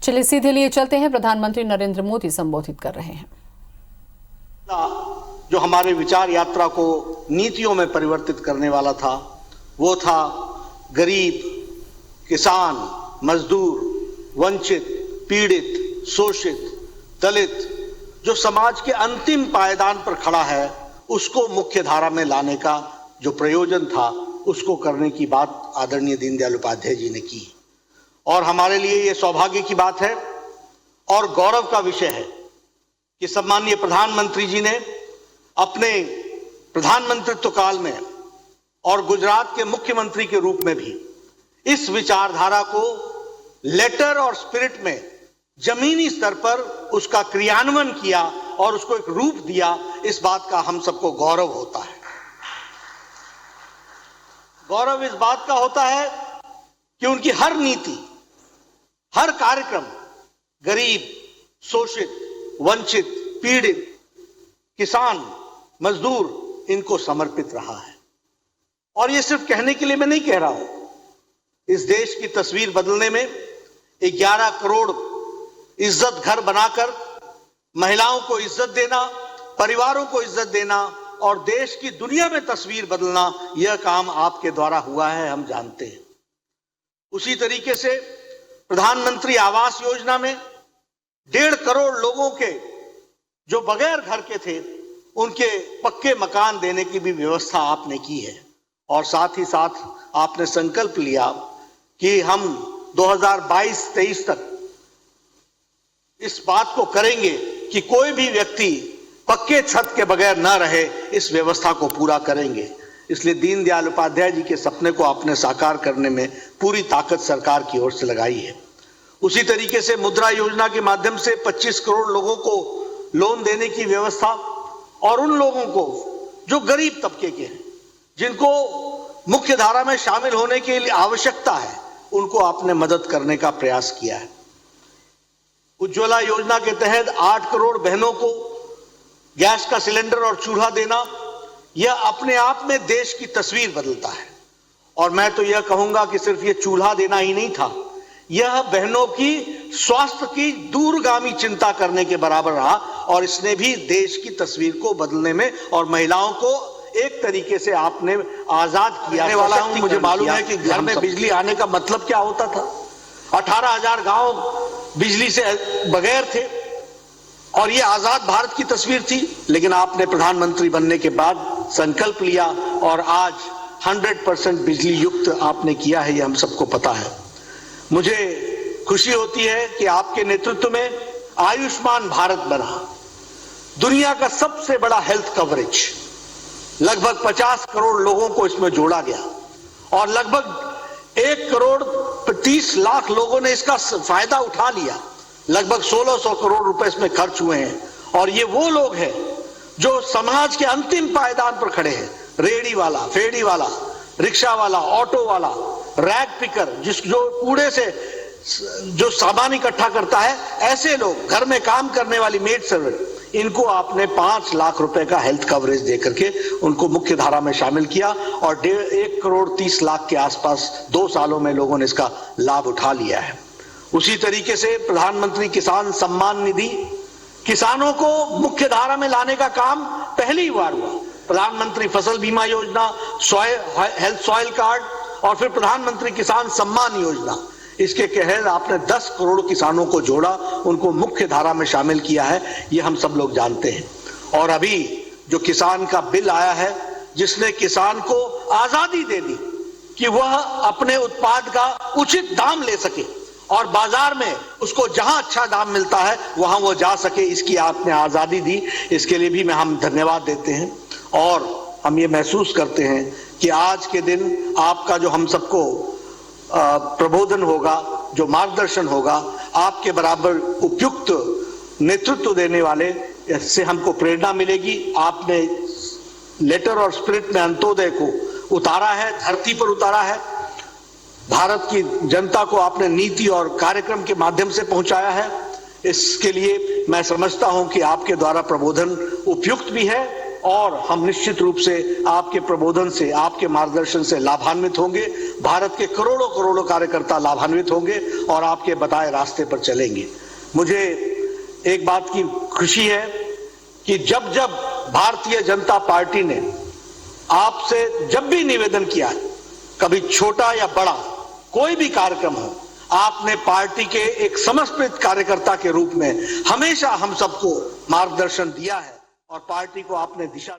चलिए सीधे लिए चलते हैं, प्रधानमंत्री नरेंद्र मोदी संबोधित कर रहे हैं। जो हमारे विचार यात्रा को नीतियों में परिवर्तित करने वाला था वो था गरीब, किसान, मजदूर, वंचित, पीड़ित, शोषित, दलित, जो समाज के अंतिम पायदान पर खड़ा है उसको मुख्य धारा में लाने का जो प्रयोजन था उसको करने की बात आदरणीय दीनदयाल उपाध्याय जी ने की। और हमारे लिए ये सौभाग्य की बात है और गौरव का विषय है कि सम्माननीय प्रधानमंत्री जी ने अपने प्रधानमंत्रित्व काल में और गुजरात के मुख्यमंत्री के रूप में भी इस विचारधारा को लेटर और स्पिरिट में जमीनी स्तर पर उसका क्रियान्वयन किया और उसको एक रूप दिया। इस बात का हम सबको गौरव होता है। गौरव इस बात का होता है कि उनकी हर नीति, हर कार्यक्रम गरीब, शोषित, वंचित, पीड़ित, किसान, मजदूर इनको समर्पित रहा है। और ये सिर्फ कहने के लिए मैं नहीं कह रहा हूं। इस देश की तस्वीर बदलने में 11 करोड़ इज्जत घर बनाकर महिलाओं को इज्जत देना, परिवारों को इज्जत देना और देश की दुनिया में तस्वीर बदलना, यह काम आपके द्वारा हुआ है, हम जानते हैं। उसी तरीके से प्रधानमंत्री आवास योजना में 1.5 करोड़ लोगों के जो बगैर घर के थे उनके पक्के मकान देने की भी व्यवस्था आपने की है। और साथ ही साथ आपने संकल्प लिया कि हम 2022-23 तक इस बात को करेंगे कि कोई भी व्यक्ति पक्के छत के बगैर न रहे, इस व्यवस्था को पूरा करेंगे। इसलिए दीनदयाल उपाध्याय जी के सपने को आपने साकार करने में पूरी ताकत सरकार की ओर से लगाई है। उसी तरीके से मुद्रा योजना के माध्यम से 25 करोड़ लोगों को लोन देने की व्यवस्था और उन लोगों को जो गरीब तबके के हैं, जिनको मुख्य धारा में शामिल होने के लिए आवश्यकता है, उनको आपने मदद करने का प्रयास किया है। उज्ज्वला योजना के तहत 8 करोड़ बहनों को गैस का सिलेंडर और चूल्हा देना, यह अपने आप में देश की तस्वीर बदलता है। और मैं तो यह कहूंगा कि सिर्फ यह चूल्हा देना ही नहीं था, यह बहनों की स्वास्थ्य की दूरगामी चिंता करने के बराबर रहा और इसने भी देश की तस्वीर को बदलने में और महिलाओं को एक तरीके से आपने आजाद किया वाला हूं। मुझे मालूम है कि घर में बिजली आने का मतलब क्या होता था। 18,000 गांव बिजली से बगैर थे और ये आजाद भारत की तस्वीर थी। लेकिन आपने प्रधानमंत्री बनने के बाद संकल्प लिया और आज 100% बिजली युक्त आपने किया है, ये हम सबको पता है। मुझे खुशी होती है कि आपके नेतृत्व में आयुष्मान भारत बना, दुनिया का सबसे बड़ा हेल्थ कवरेज। लगभग 50 करोड़ लोगों को इसमें जोड़ा गया और लगभग 1 करोड़ 30 लाख लोगों ने इसका फायदा उठा लिया। लगभग 1600 करोड़ रुपए इसमें खर्च हुए हैं और ये वो लोग हैं जो समाज के अंतिम पायदान पर खड़े हैं। रेहड़ी वाला, फेड़ी वाला, रिक्शा वाला, ऑटो वाला, रैग पिकर, जो कूड़े से जो सामान इकट्ठा करता है, ऐसे लोग, घर में काम करने वाली मेड सर्वेंट, इनको आपने 5 लाख रुपए का हेल्थ कवरेज देकर के उनको मुख्य धारा में शामिल किया और 1 करोड़ 30 लाख के आसपास 2 सालों में लोगों ने इसका लाभ उठा लिया है। उसी तरीके से प्रधानमंत्री किसान सम्मान निधि, किसानों को मुख्य धारा में लाने का काम पहली बार हुआ। प्रधानमंत्री फसल बीमा योजना, हेल्थ सॉइल कार्ड और फिर प्रधानमंत्री किसान सम्मान योजना, इसके तहत आपने 10 करोड़ किसानों को जोड़ा, उनको मुख्य धारा में शामिल किया है, ये हम सब लोग जानते हैं। और अभी जो किसान का बिल आया है, जिसने किसान को आजादी दे दी कि वह अपने उत्पाद का उचित दाम ले सके और बाजार में उसको जहां अच्छा दाम मिलता है वहां वो जा सके, इसकी आपने आजादी दी। इसके लिए भी हम धन्यवाद देते हैं और हम ये महसूस करते हैं कि आज के दिन आपका जो हम सबको प्रबोधन होगा, जो मार्गदर्शन होगा, आपके बराबर उपयुक्त नेतृत्व देने वाले, इससे हमको प्रेरणा मिलेगी। आपने लेटर और स्पिरिट में अंत्योदय को उतारा है, धरती पर उतारा है। भारत की जनता को आपने नीति और कार्यक्रम के माध्यम से पहुंचाया है। इसके लिए मैं समझता हूं कि आपके द्वारा प्रबोधन उपयुक्त भी है और हम निश्चित रूप से आपके प्रबोधन से, आपके मार्गदर्शन से लाभान्वित होंगे। भारत के करोड़ों करोड़ों कार्यकर्ता लाभान्वित होंगे और आपके बताए रास्ते पर चलेंगे। मुझे एक बात की खुशी है कि जब जब भारतीय जनता पार्टी ने आपसे जब भी निवेदन किया है, कभी छोटा या बड़ा कोई भी कार्यक्रम हो, आपने पार्टी के एक समर्पित कार्यकर्ता के रूप में हमेशा हम सबको मार्गदर्शन दिया है और पार्टी को आपने दिशा